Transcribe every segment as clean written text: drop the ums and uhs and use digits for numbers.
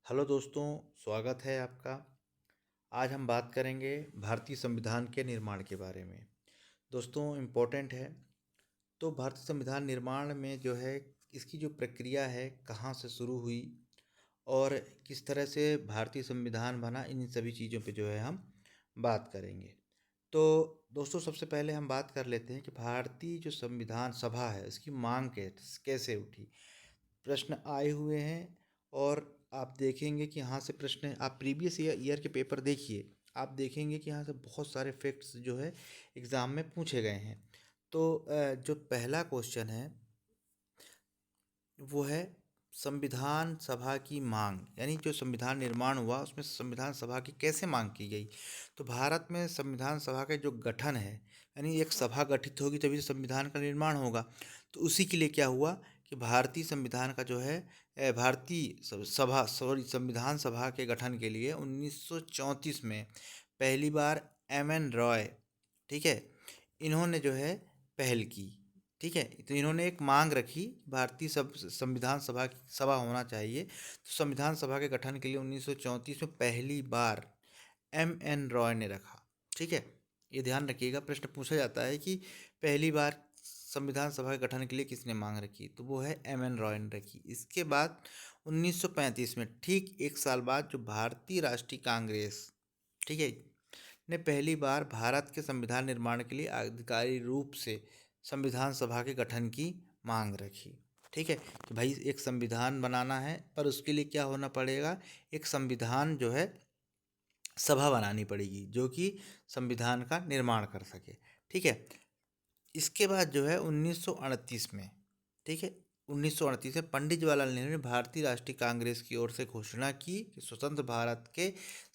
Hello दोस्तों, स्वागत है आपका। आज हम बात करेंगे भारतीय संविधान के निर्माण के बारे में। दोस्तों, इम्पोर्टेंट है। तो भारतीय संविधान निर्माण में जो है इसकी जो प्रक्रिया है, कहाँ से शुरू हुई और किस तरह से भारतीय संविधान बना, इन सभी चीज़ों पे जो है हम बात करेंगे। तो दोस्तों, सबसे पहले हम बात कर लेते हैं कि भारतीय जो संविधान सभा है इसकी मांग कैसे उठी। प्रश्न आए हुए हैं और आप देखेंगे कि यहाँ से प्रश्न, आप प्रीवियस ईयर के पेपर देखिए, आप देखेंगे कि यहाँ से बहुत सारे फैक्ट्स जो है एग्ज़ाम में पूछे गए हैं। तो जो पहला क्वेश्चन है वो है संविधान सभा की मांग, यानी जो संविधान निर्माण हुआ उसमें संविधान सभा की कैसे मांग की गई। तो भारत में संविधान सभा का जो गठन है, यानी एक सभा गठित होगी तभी तो संविधान का निर्माण होगा। तो उसी के लिए क्या हुआ कि भारतीय संविधान का जो है संविधान सभा के गठन के लिए 1934 में पहली बार एम एन रॉय, ठीक है, इन्होंने जो है पहल की। ठीक है, तो इन्होंने एक मांग रखी, भारतीय संविधान सभा होना चाहिए। तो संविधान सभा के गठन के लिए 1934 में पहली बार एम एन रॉय ने रखा। ठीक है, ये ध्यान रखिएगा, प्रश्न पूछा जाता है कि पहली बार संविधान सभा के गठन के लिए किसने मांग रखी, तो वो है एम एन रॉय ने रखी। इसके बाद 1935 में, ठीक एक साल बाद, जो भारतीय राष्ट्रीय कांग्रेस, ठीक है, ने पहली बार भारत के संविधान निर्माण के लिए आधिकारिक रूप से संविधान सभा के गठन की मांग रखी। ठीक है, कि भाई एक संविधान बनाना है, पर उसके लिए क्या होना पड़ेगा, एक संविधान जो है सभा बनानी पड़ेगी जो कि संविधान का निर्माण कर सके। ठीक है, इसके बाद जो है 1938 में, ठीक है, 1938 में पंडित जवाहरलाल नेहरू ने भारतीय राष्ट्रीय कांग्रेस की ओर से घोषणा की कि स्वतंत्र भारत के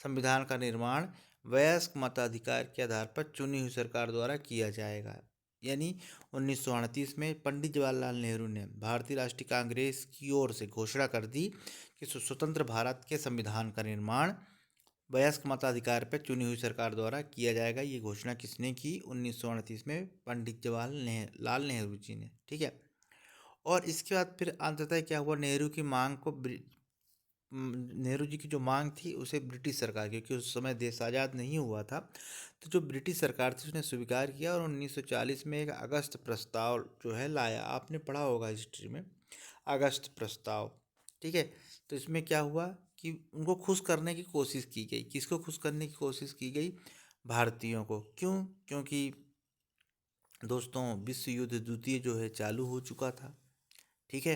संविधान का निर्माण वयस्क मताधिकार के आधार पर चुनी हुई सरकार द्वारा किया जाएगा। यानी 1938 में पंडित जवाहरलाल नेहरू ने भारतीय राष्ट्रीय कांग्रेस की ओर से घोषणा कर दी कि स्वतंत्र भारत के संविधान का निर्माण वयस्क मताधिकार पर चुनी हुई सरकार द्वारा किया जाएगा। ये घोषणा किसने की, 1938 में पंडित जवाहरलाल नेहरू जी ने। ठीक है, और इसके बाद फिर अंततः क्या हुआ, नेहरू की मांग को नेहरू जी की जो मांग थी उसे ब्रिटिश सरकार, क्योंकि उस समय देश आज़ाद नहीं हुआ था, तो जो ब्रिटिश सरकार थी उसने स्वीकार किया और 1940 में एक अगस्त प्रस्ताव जो है लाया। आपने पढ़ा होगा हिस्ट्री में, अगस्त प्रस्ताव। ठीक है, तो इसमें क्या हुआ कि उनको खुश करने की कोशिश की गई। किसको खुश करने की कोशिश की गई, भारतीयों को। क्यों, क्योंकि दोस्तों विश्व युद्ध द्वितीय जो है चालू हो चुका था। ठीक है,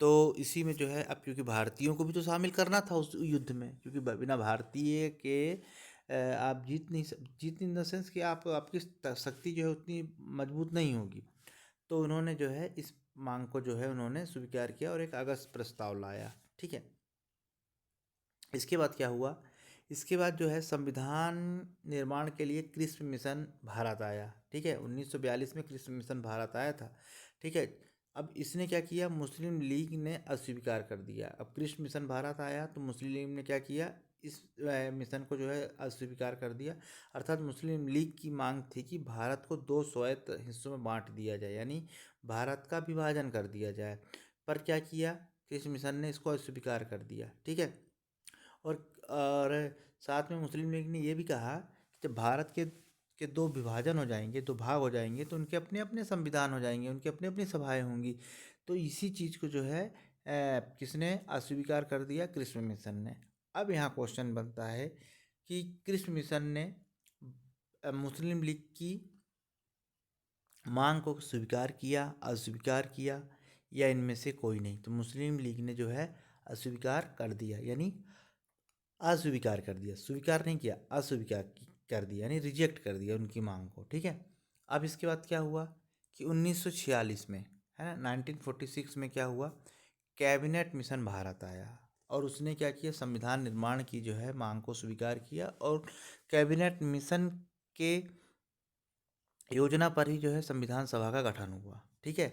तो इसी में जो है, अब क्योंकि भारतीयों को भी तो शामिल करना था उस युद्ध में, क्योंकि बिना भारतीय के आप जीत नहीं इन द सेंस कि आप आपकी शक्ति जो है उतनी मजबूत नहीं होगी। तो उन्होंने जो है इस मांग को जो है उन्होंने स्वीकार किया और एक अगस्त प्रस्ताव लाया। ठीक है, इसके बाद क्या हुआ, इसके बाद जो है संविधान निर्माण के लिए कृष्ण मिशन भारत आया। ठीक है, 1942 में कृष्ण मिशन भारत आया था। ठीक है, अब इसने क्या किया, मुस्लिम लीग ने अस्वीकार कर दिया। अब कृष्ण मिशन भारत आया तो मुस्लिम लीग ने क्या किया, इस मिशन को जो है अस्वीकार कर दिया। अर्थात मुस्लिम लीग की मांग थी कि भारत को दो स्वायत्त हिस्सों में बांट दिया जाए, यानी भारत का विभाजन कर दिया जाए। पर क्या किया, कृष्ण मिशन ने इसको अस्वीकार कर दिया। ठीक है, और साथ में मुस्लिम लीग ने ये भी कहा कि जब भारत के दो विभाजन हो जाएंगे, दो भाग हो जाएंगे, तो उनके अपने अपने संविधान हो जाएंगे, उनकी अपनी अपनी सभाएं होंगी। तो इसी चीज़ को जो है किसने अस्वीकार कर दिया, कृष्ण मिशन ने। अब यहाँ क्वेश्चन बनता है कि कृष्ण मिशन ने मुस्लिम लीग की मांग को स्वीकार किया, अस्वीकार किया, या इनमें से कोई नहीं। तो मुस्लिम लीग ने जो है अस्वीकार कर दिया, यानी अस्वीकार कर दिया, स्वीकार नहीं किया, कर दिया, यानी रिजेक्ट कर दिया उनकी मांग को। ठीक है, अब इसके बाद क्या हुआ कि 1946 में, है ना, 1946 में क्या हुआ, कैबिनेट मिशन भारत आया और उसने क्या किया, संविधान निर्माण की जो है मांग को स्वीकार किया और कैबिनेट मिशन के योजना पर ही जो है संविधान सभा का गठन हुआ। ठीक है,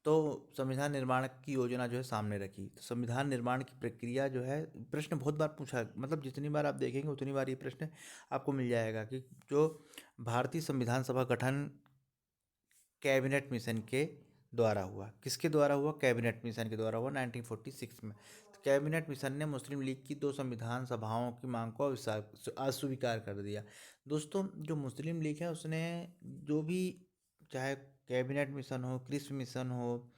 तो संविधान निर्माण की योजना जो है सामने रखी। तो संविधान निर्माण की प्रक्रिया जो है, प्रश्न बहुत बार पूछा, मतलब जितनी बार आप देखेंगे उतनी बार ये प्रश्न आपको मिल जाएगा कि जो भारतीय संविधान सभा गठन कैबिनेट मिशन के द्वारा हुआ। किसके द्वारा हुआ? कैबिनेट मिशन के द्वारा हुआ 1946 में। तो कैबिनेट मिशन ने मुस्लिम लीग की 2 संविधान सभाओं की मांग को अस्वीकार कर दिया। दोस्तों, जो मुस्लिम लीग है उसने जो भी, चाहे कैबिनेट मिशन हो, क्रिस्प मिशन हो,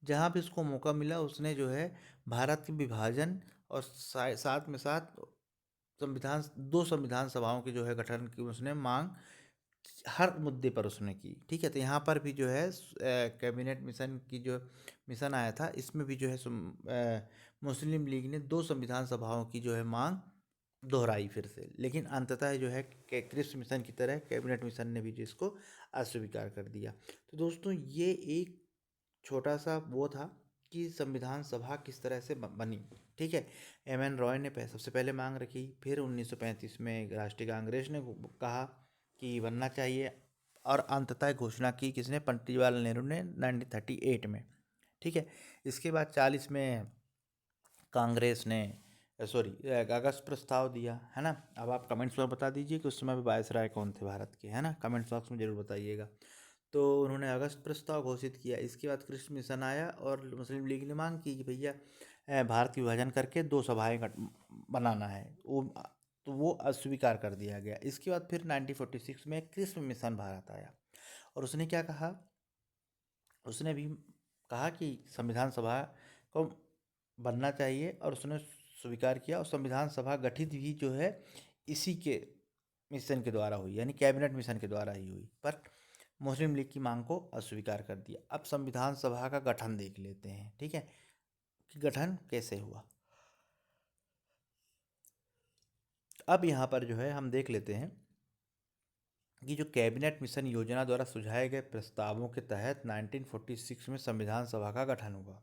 जहाँ भी उसको मौका मिला उसने जो है भारत के विभाजन और साथ में साथ संविधान 2 संविधान सभाओं के जो है गठन की उसने मांग हर मुद्दे पर उसने की। ठीक है, तो यहाँ पर भी जो है कैबिनेट मिशन की जो मिशन आया था इसमें भी जो है मुस्लिम लीग ने 2 संविधान सभाओं की जो है मांग दोहराई फिर से, लेकिन अंततः जो है क्रिप्स मिशन की तरह कैबिनेट मिशन ने भी जिसको अस्वीकार कर दिया। तो दोस्तों, ये एक छोटा सा वो था कि संविधान सभा किस तरह से बनी। ठीक है, एम एन रॉय ने सबसे पहले मांग रखी, फिर 1935 में राष्ट्रीय कांग्रेस ने कहा कि बनना चाहिए, और अंततः घोषणा की किसने? पंडित जवाहरलाल नेहरू ने 1938 में। ठीक है, इसके बाद 40 में कांग्रेस ने कागज प्रस्ताव दिया, है ना। अब आप कमेंट्स में बता दीजिए कि उस समय वायसराय कौन थे भारत के, है ना, कमेंट्स बॉक्स में जरूर बताइएगा। तो उन्होंने अगस्त प्रस्ताव घोषित किया। इसके बाद क्रिस्प मिशन आया और मुस्लिम लीग ने मांग की कि भैया भारत की विभाजन करके 2 सभाएं बनाना है, तो वो अस्वीकार कर दिया गया। इसके बाद फिर 1946 में क्रिस्प मिशन भारत आया और उसने क्या कहा? उसने भी कहा कि संविधान सभा को बनना चाहिए और उसने स्वीकार किया, और संविधान सभा गठित भी जो है इसी के मिशन के द्वारा हुई, यानी कैबिनेट मिशन के द्वारा ही हुई, पर मुस्लिम लीग की मांग को अस्वीकार कर दिया। अब संविधान सभा का गठन देख लेते हैं। ठीक है, कि गठन कैसे हुआ। अब यहाँ पर जो है हम देख लेते हैं कि जो कैबिनेट मिशन योजना द्वारा सुझाए गए प्रस्तावों के तहत 1946 में संविधान सभा का गठन हुआ।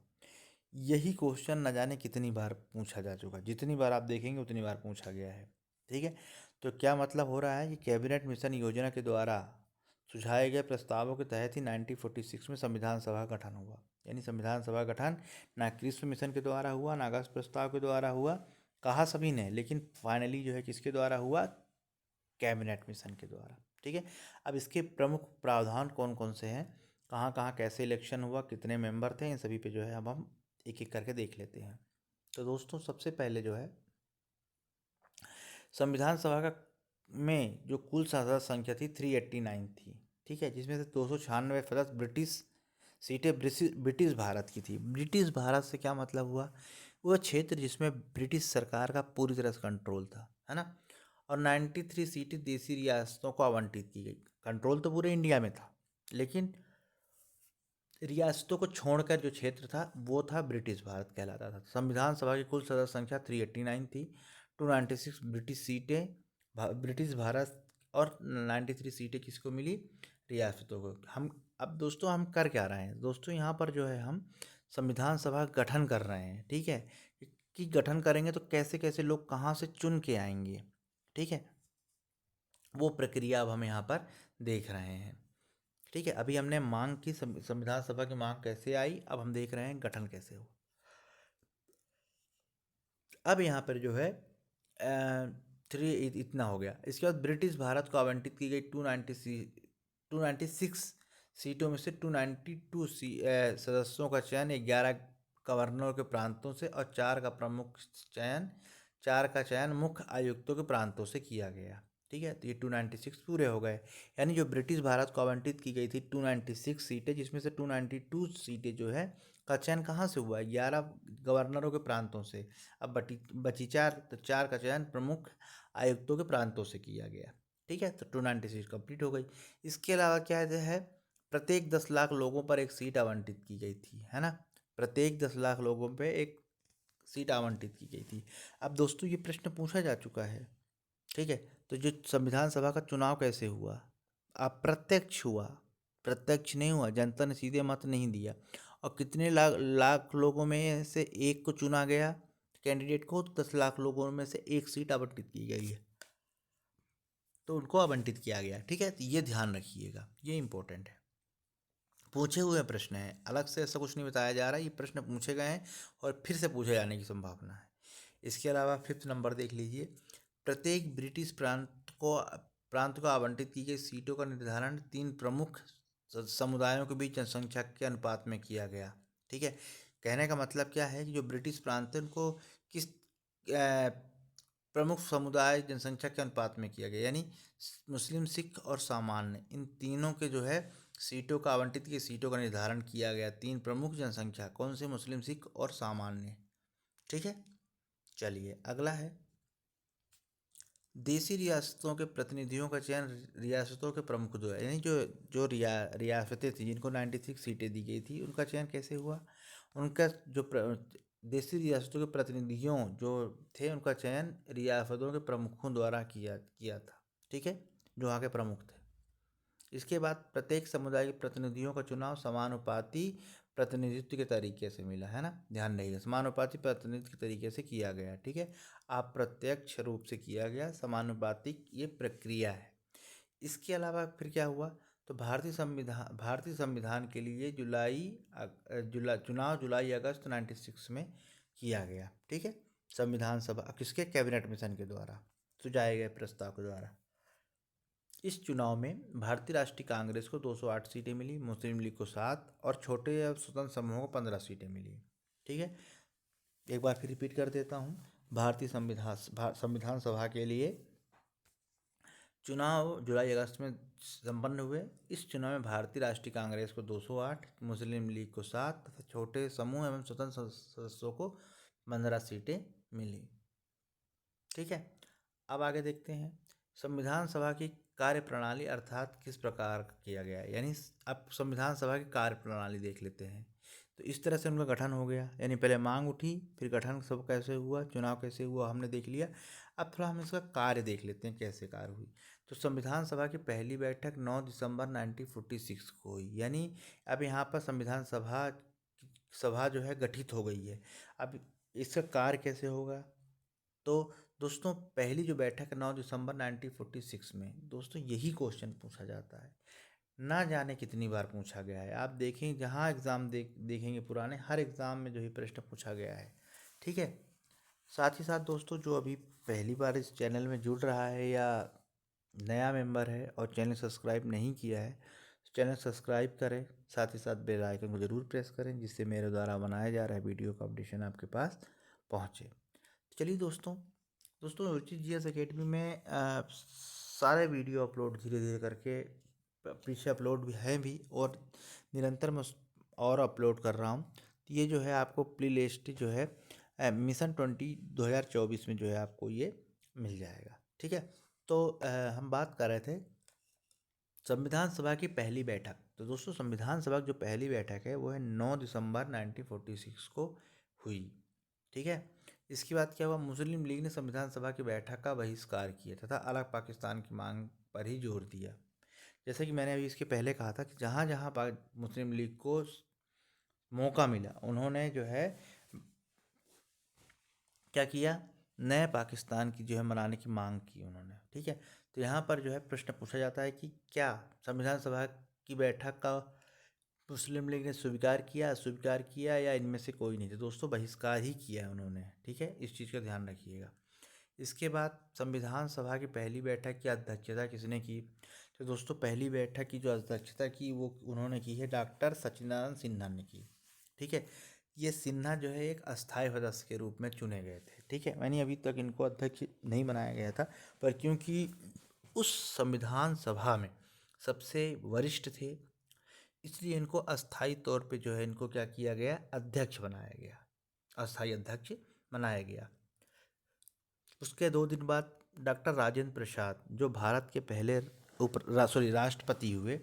यही क्वेश्चन न जाने कितनी बार पूछा जा चुका, जितनी बार आप देखेंगे उतनी बार पूछा गया है। ठीक है, तो क्या मतलब हो रहा है कि कैबिनेट मिशन योजना के द्वारा सुझाए गए प्रस्तावों के तहत ही 1946 में संविधान सभा का गठन हुआ। यानी संविधान सभा गठन ना क्रिस्प मिशन के द्वारा हुआ, ना अगस्त प्रस्ताव के द्वारा हुआ, कहा सभी ने, लेकिन फाइनली जो है किसके द्वारा हुआ? कैबिनेट मिशन के द्वारा। ठीक है, अब इसके प्रमुख प्रावधान कौन कौन से हैं, कहाँ कहाँ कैसे इलेक्शन हुआ, कितने मेंबर थे, इन सभी पे जो है अब हम एक एक करके देख लेते हैं। तो दोस्तों, सबसे पहले जो है संविधान सभा का में जो कुल सदस्य संख्या थी 389 थी। ठीक है, जिसमें से 296 सदस्य ब्रिटिश सीटें ब्रिटिश भारत की थी। ब्रिटिश भारत से क्या मतलब हुआ? वह क्षेत्र जिसमें ब्रिटिश सरकार का पूरी तरह से कंट्रोल था, है ना। और 93 सीटें देसी रियासतों को आवंटित की गई। कंट्रोल तो पूरे इंडिया में था, लेकिन रियासतों को छोड़कर जो क्षेत्र था वो था ब्रिटिश भारत कहलाता था। संविधान सभा की कुल सदस्य संख्या 389 थी। 296 ब्रिटिश सीटें ब्रिटिश भारत, और 93 सीटें किसको मिली? रियासतों को। हम अब दोस्तों हम कर क्या रहे हैं? दोस्तों, यहाँ पर जो है हम संविधान सभा गठन कर रहे हैं। ठीक है, कि गठन करेंगे तो कैसे कैसे लोग कहाँ से चुन के आएंगे। ठीक है, वो प्रक्रिया अब हम यहाँ पर देख रहे हैं। ठीक है, अभी हमने मांग की, संविधान सभा की मांग कैसे आई, अब हम देख रहे हैं गठन कैसे हो। अब यहाँ पर जो है थ्री इतना हो गया। इसके बाद ब्रिटिश भारत को आवंटित की गई 296 सीटों में से 292 सदस्यों का चयन 11 गवर्नर के प्रांतों से और 4 का चयन मुख्य आयुक्तों के प्रांतों से किया गया। ठीक है, तो ये 296 पूरे हो गए। यानी जो ब्रिटिश भारत को आवंटित की गई थी 296 सीटें, जिसमें से 292 सीटें जो है का चयन कहाँ से हुआ? 11 गवर्नरों के प्रांतों से। अब बची 4, तो 4 का चयन प्रमुख आयुक्तों के प्रांतों से किया गया। ठीक है, तो 296 कंप्लीट हो गई। इसके अलावा क्या है, प्रत्येक 10 लाख लोगों पर एक सीट आवंटित की गई थी, है ना। प्रत्येक 10 लाख लोगों पे एक सीट आवंटित की गई थी। अब दोस्तों, ये प्रश्न पूछा जा चुका है। ठीक है, तो जो संविधान सभा का चुनाव कैसे हुआ? अप्रत्यक्ष हुआ, प्रत्यक्ष नहीं हुआ। जनता ने सीधे मत नहीं दिया। और कितने लाख लाख लोगों में से एक को चुना गया कैंडिडेट को, 10 लाख लोगों में से एक सीट आवंटित की गई है, तो उनको आवंटित किया गया। ठीक है, तो ये ध्यान रखिएगा, ये इंपॉर्टेंट है। पूछे हुए प्रश्न है, अलग से ऐसा कुछ नहीं बताया जा रहा है, ये प्रश्न पूछे गए हैं और फिर से पूछे जाने की संभावना है। इसके अलावा 5th नंबर देख लीजिए। प्रत्येक ब्रिटिश प्रांत को आवंटित की गई सीटों का निर्धारण 3 प्रमुख समुदायों के बीच जनसंख्या के अनुपात में किया गया। ठीक है, कहने का मतलब क्या है कि जो ब्रिटिश प्रांत थे उनको किस प्रमुख समुदाय जनसंख्या के अनुपात में किया गया, यानी मुस्लिम, सिख और सामान्य, इन तीनों के जो है सीटों का आवंटित की सीटों का निर्धारण किया गया। तीन प्रमुख जनसंख्या कौन से? मुस्लिम, सिख और सामान्य। ठीक है, चलिए अगला है देसी रियासतों के प्रतिनिधियों का चयन रियासतों के प्रमुख जो है, यानी जो जो रियासतें थी जिनको 96 सीटें दी गई थी, उनका चयन कैसे हुआ? उनका जो देसी रियासतों के प्रतिनिधियों जो थे उनका चयन रियासतों के प्रमुखों द्वारा किया था। ठीक है, जो वहाँ के प्रमुख थे। इसके बाद प्रत्येक समुदाय के प्रतिनिधियों का चुनाव समानुपाती प्रतिनिधित्व के तरीके से मिला, है ना, ध्यान रखिएगा, समानुपाती प्रतिनिधित्व के तरीके से किया गया। ठीक है, अप्रत्यक्ष रूप से किया गया, समानुपातिक ये प्रक्रिया है। इसके अलावा फिर क्या हुआ? तो भारतीय संविधान के लिए चुनाव जुलाई अगस्त 96 में किया गया। ठीक है, संविधान सभा किसके? कैबिनेट मिशन के द्वारा सुझाए गए प्रस्ताव के द्वारा। इस चुनाव में भारतीय राष्ट्रीय कांग्रेस को 208 सीटें मिली, मुस्लिम लीग को 7 और छोटे या स्वतंत्र समूहों को 15 सीटें मिली। ठीक है, एक बार फिर रिपीट कर देता हूँ। भारतीय संविधान सभा के लिए चुनाव जुलाई अगस्त में संपन्न हुए। इस चुनाव में भारतीय राष्ट्रीय कांग्रेस को 208, मुस्लिम लीग को 7 तथा छोटे समूह एवं स्वतंत्र सदस्यों को 15 सीटें मिली। ठीक है, अब आगे देखते हैं संविधान सभा की कार्यप्रणाली अर्थात किस प्रकार किया गया है, यानी अब संविधान सभा की कार्यप्रणाली देख लेते हैं। तो इस तरह से उनका गठन हो गया, यानी पहले मांग उठी, फिर गठन सब कैसे हुआ, चुनाव कैसे हुआ, हमने देख लिया। अब थोड़ा हम इसका कार्य देख लेते हैं कैसे कार्य हुई। तो संविधान सभा की पहली बैठक 9 दिसंबर 1946 को हुई, यानी अब यहाँ पर संविधान सभा जो है गठित हो गई है। अब इसका कार्य कैसे होगा? तो दोस्तों पहली जो बैठक 9 दिसंबर 1946 में, दोस्तों यही क्वेश्चन पूछा जाता है, ना जाने कितनी बार पूछा गया है। आप देखें जहाँ एग्ज़ाम देखेंगे पुराने, हर एग्ज़ाम में जो है प्रश्न पूछा गया है। ठीक है, साथ ही साथ दोस्तों जो अभी पहली बार इस चैनल में जुड़ रहा है या नया मेंबर है और चैनल सब्सक्राइब नहीं किया है, चैनल सब्सक्राइब करें, साथ ही साथ बेल आइकन को ज़रूर प्रेस करें, जिससे मेरे द्वारा बनाया जा रहा है वीडियो का अपडेशन आपके पास पहुँचे। चलिए दोस्तों रुचि जीएस एकेडमी में सारे वीडियो अपलोड धीरे धीरे करके पीछे अपलोड भी हैं भी, और निरंतर मैं और अपलोड कर रहा हूँ। तो ये जो है आपको प्ले लिस्ट जो है मिशन 2024 में जो है आपको ये मिल जाएगा। ठीक है, तो हम बात कर रहे थे संविधान सभा की पहली बैठक। तो दोस्तों संविधान सभा की जो पहली बैठक है वो है 9 दिसंबर 1946 को हुई। ठीक है, इसके बाद क्या हुआ? मुस्लिम लीग ने संविधान सभा की बैठक का बहिष्कार किया तथा अलग पाकिस्तान की मांग पर ही जोर दिया। जैसे कि मैंने अभी इसके पहले कहा था कि जहाँ जहाँ मुस्लिम लीग को मौका मिला उन्होंने जो है क्या किया? नए पाकिस्तान की जो है बनाने की मांग की उन्होंने। ठीक है, तो यहाँ पर जो है प्रश्न पूछा जाता है कि क्या संविधान सभा की बैठक का मुस्लिम लीग ने स्वीकार किया या इनमें से कोई नहीं? तो दोस्तों बहिष्कार ही किया है उन्होंने। ठीक है, इस चीज़ का ध्यान रखिएगा। इसके बाद संविधान सभा की पहली बैठक की अध्यक्षता किसने की? तो दोस्तों पहली बैठक की जो अध्यक्षता की वो उन्होंने की है डॉक्टर सच्चिदानंद सिन्हा ने की। ठीक है, ये सिन्हा जो है एक अस्थायी सदस्य के रूप में चुने गए थे। ठीक है, यानी अभी तक इनको अध्यक्ष नहीं बनाया गया था, पर क्योंकि उस संविधान सभा में सबसे वरिष्ठ थे, इसलिए इनको अस्थायी तौर पे जो है इनको क्या किया गया? अध्यक्ष बनाया गया, अस्थायी अध्यक्ष बनाया गया। उसके 2 दिन बाद डॉक्टर राजेंद्र प्रसाद जो भारत के पहले राष्ट्रपति हुए,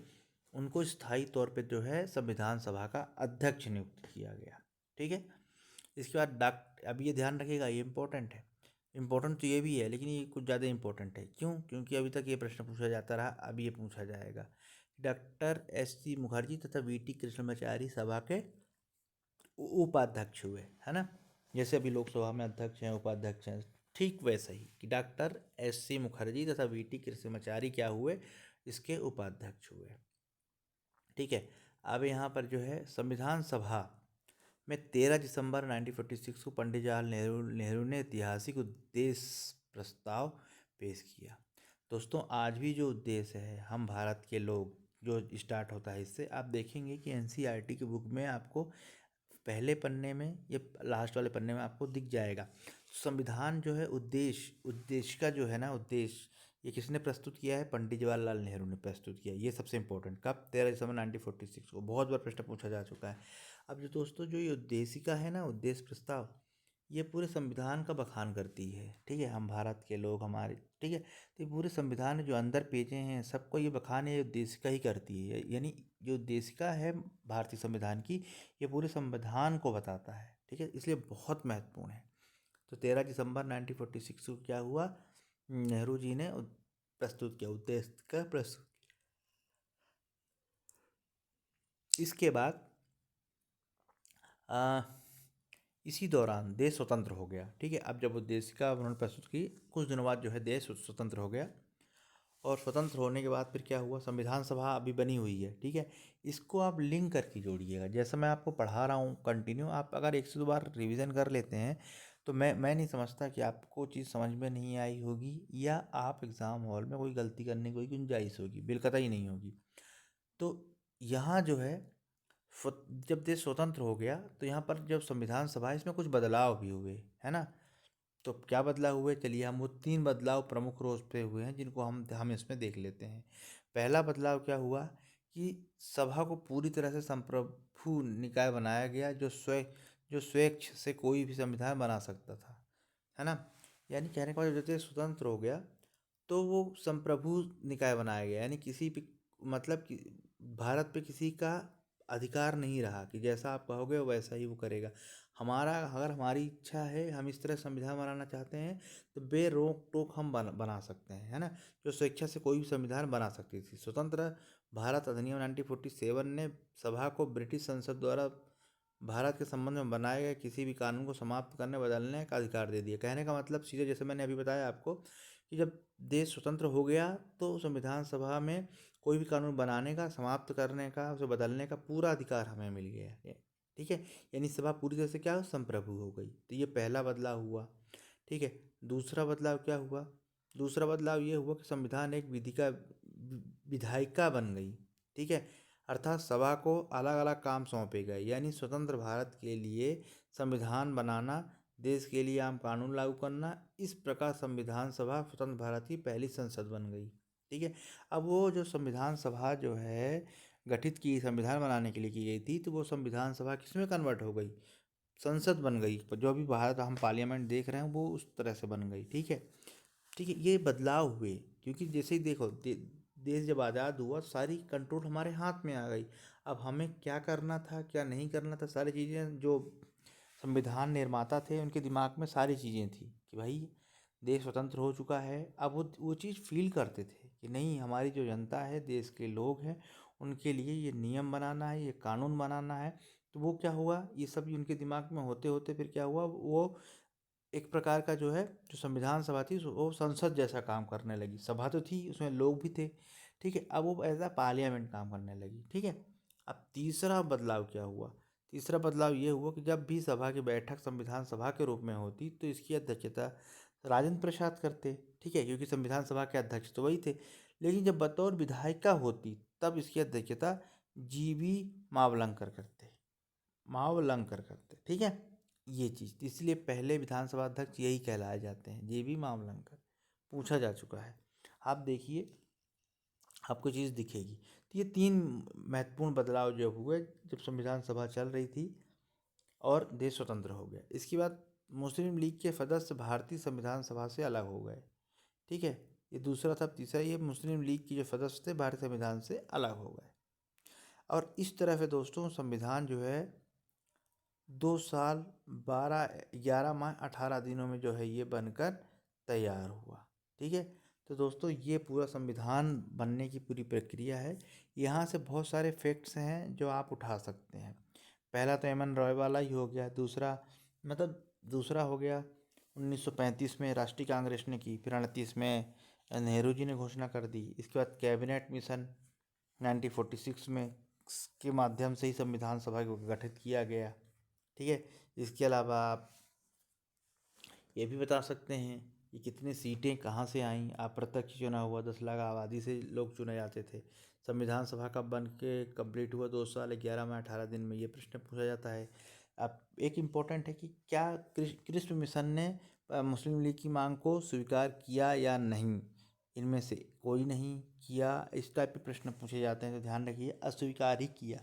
उनको स्थायी तौर पे जो है संविधान सभा का अध्यक्ष नियुक्त किया गया। ठीक है, इसके बाद अब ये ध्यान रखिएगा, ये इम्पोर्टेंट है। इम्पोर्टेंट तो ये भी है लेकिन ये कुछ ज़्यादा इम्पोर्टेंट है। क्यों? क्योंकि अभी तक ये प्रश्न पूछा जाता रहा, अब ये पूछा जाएगा। Doctor SC. मुखर्जी तथा वी.टी. कृष्णमाचारी सभा के उपाध्यक्ष हुए, है ना, जैसे अभी लोकसभा में अध्यक्ष हैं, उपाध्यक्ष हैं, ठीक वैसा ही कि डॉक्टर एस.सी. मुखर्जी तथा वी.टी. कृष्णमाचारी क्या हुए? इसके उपाध्यक्ष हुए। ठीक है, अब यहाँ पर जो है संविधान सभा में 13 दिसंबर 1946 को पंडित जवाहरलाल नेहरू ने ऐतिहासिक उद्देश्य प्रस्ताव पेश किया। दोस्तों आज भी जो उद्देश्य है, हम भारत के लोग जो स्टार्ट होता है इससे, आप देखेंगे कि एनसीईआरटी की बुक में आपको पहले पन्ने में, ये लास्ट वाले पन्ने में आपको दिख जाएगा। संविधान जो है उद्देश्य का जो है ना, उद्देश्य ये किसने प्रस्तुत किया है? पंडित जवाहरलाल नेहरू ने प्रस्तुत किया। ये सबसे इंपॉर्टेंट, कब? 13 दिसंबर 1946 को। बहुत बार प्रश्न पूछा जा चुका है। अब जो दोस्तों जो ये उद्देशिका है ना, उद्देश्य प्रस्ताव, ये पूरे संविधान का बखान करती है। ठीक है, हम भारत के लोग हमारे, ठीक है, तो ये पूरे संविधान में जो अंदर पेजें हैं सबको ये बखान ये उद्देशिका ही करती है। यानी जो उद्देशिका है भारतीय संविधान की, ये पूरे संविधान को बताता है। ठीक है, इसलिए बहुत महत्वपूर्ण है। तो 13 दिसंबर 1946 को क्या हुआ? नेहरू जी ने प्रस्तुत किया, उद्देशिका प्रस्तुत। इसके बाद इसी दौरान देश स्वतंत्र हो गया। ठीक है, अब जब उद्देशिका उन्होंने प्रस्तुत की, कुछ दिनों बाद जो है देश स्वतंत्र हो गया। और स्वतंत्र होने के बाद फिर क्या हुआ? संविधान सभा अभी बनी हुई है। ठीक है, इसको आप लिंक करके जोड़िएगा। जैसा मैं आपको पढ़ा रहा हूँ कंटिन्यू, आप अगर 1 से 2 बार रिवीजन कर लेते हैं तो मैं नहीं समझता कि आपको चीज़ समझ में नहीं आई होगी, या आप एग्ज़ाम हॉल में कोई गलती करने की कोई गुंजाइश होगी, बिल्कुल ही नहीं होगी। तो यहाँ जो है जब देश स्वतंत्र हो गया तो यहाँ पर जब संविधान सभा, इसमें कुछ बदलाव भी हुए, है ना। तो क्या बदलाव हुए? चलिए, हम वो 3 बदलाव प्रमुख रूप से हुए हैं जिनको हम इसमें देख लेते हैं। पहला बदलाव क्या हुआ कि सभा को पूरी तरह से संप्रभु निकाय बनाया गया, जो स्वेच्छ से कोई भी संविधान बना सकता था, है ना। यानी कहने का मतलब, जब देश स्वतंत्र हो गया तो वो संप्रभु निकाय बनाया गया, यानी किसी भी, मतलब कि भारत पे किसी का अधिकार नहीं रहा कि जैसा आप कहोगे वैसा ही वो करेगा। अगर हमारी इच्छा है, हम इस तरह संविधान बनाना चाहते हैं, तो बेरोक टोक हम बना सकते हैं, है ना। जो स्वेच्छा से कोई भी संविधान बना सकती थी। स्वतंत्र भारत अधिनियम 1947 ने सभा को ब्रिटिश संसद द्वारा भारत के संबंध में बनाए गए किसी भी कानून को समाप्त करने, बदलने का अधिकार दे दिया। कहने का मतलब सीधे, जैसे मैंने अभी बताया आपको, कि जब देश स्वतंत्र हो गया तो संविधान सभा में कोई भी कानून बनाने का, समाप्त करने का, उसे बदलने का पूरा अधिकार हमें मिल गया है। ठीक है, यानी सभा पूरी तरह से क्या हो? संप्रभु हो गई। तो ये पहला बदलाव हुआ। ठीक है, दूसरा बदलाव क्या हुआ? दूसरा बदलाव ये हुआ कि संविधान एक विधायिका बन गई। ठीक है, अर्थात सभा को अलग अलग काम सौंपे गए। यानी स्वतंत्र भारत के लिए संविधान बनाना, देश के लिए आम कानून लागू करना, इस प्रकार संविधान सभा स्वतंत्र भारत की पहली संसद बन गई। ठीक है, अब वो जो संविधान सभा जो है गठित की संविधान बनाने के लिए की गई थी, तो वो संविधान सभा किसमें कन्वर्ट हो गई? संसद बन गई। जो अभी भारत हम पार्लियामेंट देख रहे हैं वो उस तरह से बन गई। ठीक है, ठीक है, ये बदलाव हुए क्योंकि जैसे ही देखो देश जब आज़ाद हुआ, सारी कंट्रोल हमारे हाथ में आ गई। अब हमें क्या करना था, क्या नहीं करना था, सारी चीज़ें जो संविधान निर्माता थे उनके दिमाग में सारी चीज़ें थी कि भाई देश स्वतंत्र हो चुका है। अब वो चीज़ फील करते थे कि नहीं, हमारी जो जनता है, देश के लोग हैं, उनके लिए ये नियम बनाना है, ये कानून बनाना है। तो वो क्या हुआ, ये सब उनके दिमाग में होते होते फिर क्या हुआ, वो एक प्रकार का जो है, जो संविधान सभा थी वो संसद जैसा काम करने लगी। सभा तो थी, उसमें लोग भी थे। ठीक है, अब वो एज अ पार्लियामेंट काम करने लगी। ठीक है, अब तीसरा बदलाव क्या हुआ? तीसरा बदलाव ये हुआ कि जब भी सभा की बैठक संविधान सभा के रूप में होती तो इसकी अध्यक्षता राजेंद्र प्रसाद करते। ठीक है, क्योंकि संविधान सभा के अध्यक्ष तो वही थे। लेकिन जब बतौर विधायिका होती तब इसकी अध्यक्षता जीवी मावलंकर करते। ठीक है, ये चीज़, इसलिए पहले विधानसभा अध्यक्ष यही कहलाए जाते हैं, जेबी मावलंकर। पूछा जा चुका है। आप देखिए, आपको चीज़ दिखेगी। तो ये 3 महत्वपूर्ण बदलाव जो हुए जब संविधान सभा चल रही थी और देश स्वतंत्र हो गया। इसके बाद मुस्लिम लीग के सदस्य भारतीय संविधान सभा से अलग हो गए। ठीक है, ये दूसरा था। तीसरा, ये मुस्लिम लीग के जो सदस्य थे भारतीय संविधान से अलग हो गए। और इस तरह से दोस्तों संविधान जो है 2 साल 11 माह 18 दिनों में जो है ये बनकर तैयार हुआ। ठीक है, तो दोस्तों ये पूरा संविधान बनने की पूरी प्रक्रिया है। यहाँ से बहुत सारे फैक्ट्स हैं जो आप उठा सकते हैं। पहला तो एम एन रॉय वाला ही हो गया। दूसरा हो गया 1935 में राष्ट्रीय कांग्रेस ने की, फिर 1938 में नेहरू जी ने घोषणा कर दी। इसके बाद कैबिनेट मिशन 1946 में के माध्यम से ही संविधान सभा को गठित किया गया। ठीक है, इसके अलावा आप ये भी बता सकते हैं ये कितने सीटें कहाँ से आईं, अप्रत्यक्ष चुनाव हुआ, 10 लाख आबादी से लोग चुने जाते थे। संविधान सभा कब बन के कंप्लीट हुआ, 2 साल 11 माह 18 दिन में, ये प्रश्न पूछा जाता है। अब एक इम्पोर्टेंट है कि क्या क्रिस्प मिशन ने मुस्लिम लीग की मांग को स्वीकार किया या नहीं, इनमें से कोई नहीं किया, इस टाइप के प्रश्न पूछे जाते हैं, तो ध्यान रखिए अस्वीकार ही किया।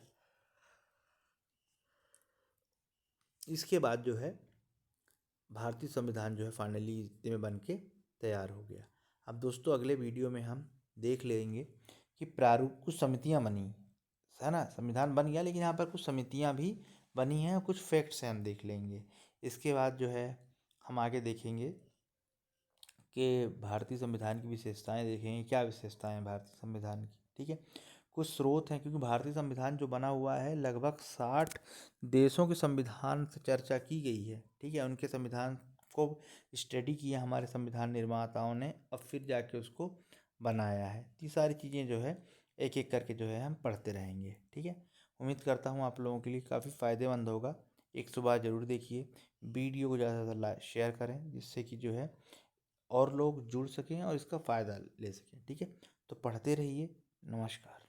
इसके बाद जो है भारतीय संविधान जो है फाइनली इतने में बन के तैयार हो गया। अब दोस्तों अगले वीडियो में हम देख लेंगे कि प्रारूप कुछ समितियां बनी, है ना, संविधान बन गया लेकिन यहाँ पर कुछ समितियां भी बनी हैं और कुछ फैक्ट्स हैं, हम देख लेंगे। इसके बाद जो है हम आगे देखेंगे कि भारतीय संविधान की विशेषताएं देखेंगे, क्या विशेषताएं हैं भारतीय संविधान की, ठीक है। कुछ स्रोत हैं, क्योंकि भारतीय संविधान जो बना हुआ है लगभग 60 देशों के संविधान से चर्चा की गई है, ठीक है। उनके संविधान को स्टडी किया हमारे संविधान निर्माताओं ने, अब फिर जाके उसको बनाया है। ये सारी चीज़ें जो है एक एक करके जो है हम पढ़ते रहेंगे, ठीक है। उम्मीद करता हूँ आप लोगों के लिए काफ़ी फ़ायदेमंद होगा। एक सुबह ज़रूर देखिए, वीडियो को ज़्यादा से ज़्यादा शेयर करें, जिससे कि जो है और लोग जुड़ सकें और इसका फ़ायदा ले सकें, ठीक है। तो पढ़ते रहिए। नमस्कार।